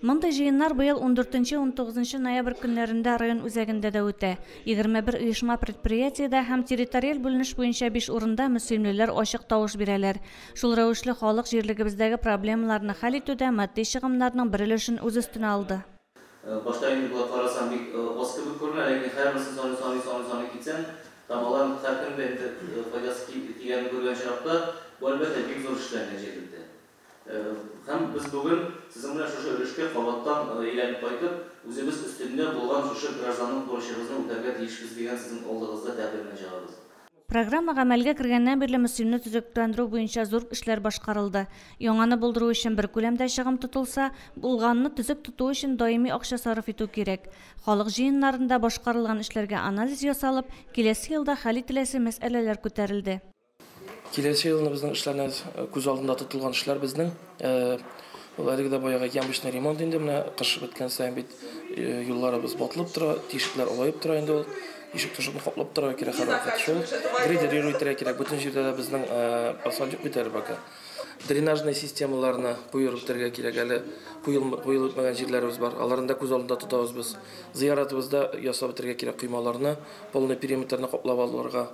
Мындай жыйыннар быйыл 14-19 ноябрь көннәрендә район үзәгендә дә үтә. 21 оешма предприятиедә һәм территориаль бүленеш буенча 5 урында мөселимлеләр ачык тавыш бирәләр. Шул рәвешле халык җирлегебездәге проблемаларны хәл итүдә матди чыгымнарның бер өлешен үз өстенә алды. Башта инде булып карасам бик аз кебек күренә, ләкин һәрберсе саны китсәң, тамалар һәр көнне файдасы тигәнен күргән чакта, бу әлбәттә бик зур эшләргә җитте. Һәм без бүген сезнең белән шушы өлешкә кабаттан әйләнеп кайтып, үзебез өстендә булган шушы гражданның бурычыбызны үтәргә тиешбез дигән сезнең алдыгызда тәкъдимне чыгарабыз. Программа гамәлгә кергәннән бирле мөселимне төзекләндерү буенча зур эшләр башкарылды. Яңаны булдыру өчен бер күләмдә чыгым тотылса, булганны төзек тоту өчен даими акча сарыф итү кирәк. Халык җыеннарында башкарылган эшләргә анализ ясалып, киләсе елда хәл ителәсе мәсьәләләр күтәрелде. Киләсе елны безнең эшләрне күз алдында тотылган эшләр безнең әлегә баягы ямбышный ремонт инде менә кыш беткән саен бит юлларыбыз батылып тора, тишекләр алаеп тора инде ул. Ишек тышын каплап тора кирәк хәрәкәт шул. Грейдер кирәк, бөтен җирдә дә безнең асфальт битәр бака. Дренажный системаларны куеп үтәргә кирәк, әле куелмаган җирләребез бар. Аларында күз алдында тотабыз без. Зыяратыбызда ясап үтәргә кирәк коймаларны, полный периметрны каплап алырга.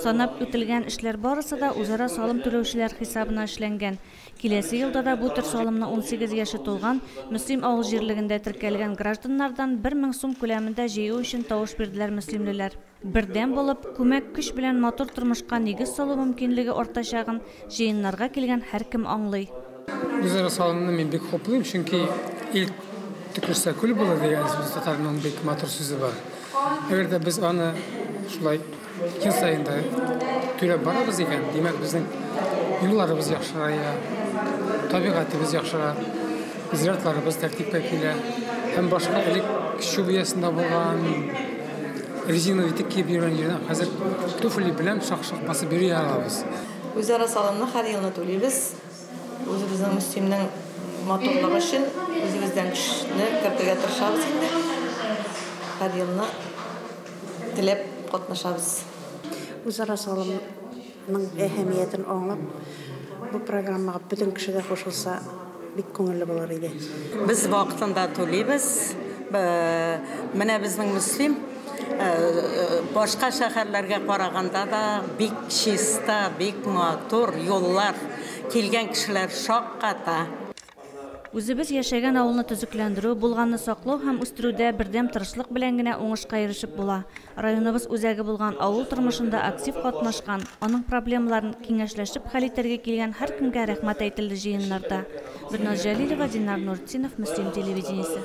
Санап үтелгән эшләр барысы да үзара салым түләүчеләр хисабына эшләнгән. Киләсе елда да бу төр салымны 18 яше тулган мөслим авыл җирлегендә теркәлгән гражданнардан 1000 сум күләмендә җыю өчен тавыш бирделәр мөслимлеләр. Бердәм булып, күмәк көч белән матур тормышка нигез салу мөмкинлеге артачагын җыеннарга килгән һәркем аңлый. Үзара салымны мин бик хуплыйм, чөнки ил төкерсә күл була дигән сүз татарның бик матур сүзе бар. Әгәр дә без аны шулай ел сайында түләп барабыз икән, димәк безнең юлларыбыз яхшырая, табигатыбыз яхшыра, зиратларыбыз тәртипкә килә, һәм башка элек шубиясында булган резиновый итек киеп йөргән җирдән хәзер туфли белән шак-шак басып йөри алабыз. Үзара салымны һәр елны түлибез. Үзебезнең мөселимнең матурлыгы өчен үзебездән көчне кертергә тырышабыз инде. Һәр елны теләп катнашабыз. Үзара салымның әһәмиятен аңлап, бу программага бөтен кеше дә кушылса, бик күңелле булыр иде. Без вакытында түлибез. Менә безнең мөселим башка шәһәрләргә караганда да бик чиста, бик матур юллар, килгән кешеләр шакката. Үзебез яшәгән авылны төзекләндерү, булганны саклау һәм үстерүдә бердәм тырышлык белән генә уңышка ирешеп була. Районыбыз үзәге булган авыл тормышында актив катнашкан, аның проблемаларын киңәшләшеп хәл итәргә килгән һәркемгә рәхмәт әйтелде җыеннарда. Бирназ Җәлилова, Динар Нуртдинов, Мөслим телевидениесе.